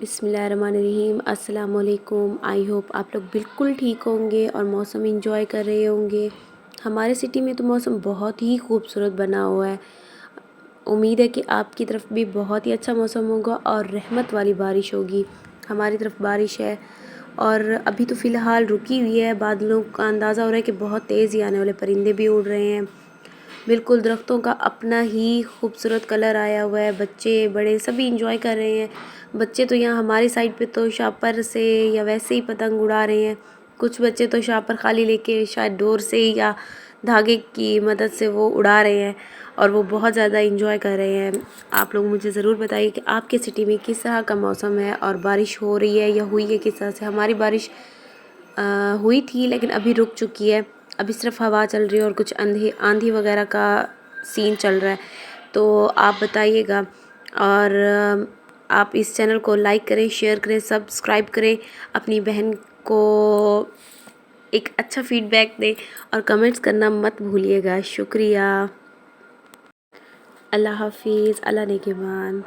बिस्मिल्लाहिर्रहमानिर्रहीम। अस्सलाम वालेकुम। आई होप आप लोग बिल्कुल ठीक होंगे और मौसम इंजॉय कर रहे होंगे। हमारे सिटी में तो मौसम बहुत ही खूबसूरत बना हुआ है। उम्मीद है कि आपकी तरफ भी बहुत ही अच्छा मौसम होगा और रहमत वाली बारिश होगी। हमारी तरफ बारिश है और अभी तो फ़िलहाल रुकी हुई है। बादलों का अंदाज़ा हो रहा है कि बहुत तेज़ ही आने वाले, परिंदे भी उड़ रहे हैं। बिल्कुल दरख्तों का अपना ही खूबसूरत कलर आया हुआ है। बच्चे बड़े सभी इंजॉय कर रहे हैं। बच्चे तो यहाँ हमारी साइड पे तो शापर से या वैसे ही पतंग उड़ा रहे हैं। कुछ बच्चे तो शापर खाली लेके शायद डोर से या धागे की मदद से वो उड़ा रहे हैं और वो बहुत ज़्यादा इंजॉय कर रहे हैं। आप लोग मुझे ज़रूर बताइए कि आपके सिटी में किस तरह का मौसम है और बारिश हो रही है या हुई है किस तरह से। हमारी बारिश हुई थी लेकिन अभी रुक चुकी है। अभी सिर्फ हवा चल रही है और कुछ आंधी वगैरह का सीन चल रहा है। तो आप बताइएगा और आप इस चैनल को लाइक करें, शेयर करें, सब्सक्राइब करें। अपनी बहन को एक अच्छा फीडबैक दें और कमेंट्स करना मत भूलिएगा। शुक्रिया। अल्लाह हाफिज़। अल्लाह नेगेबान।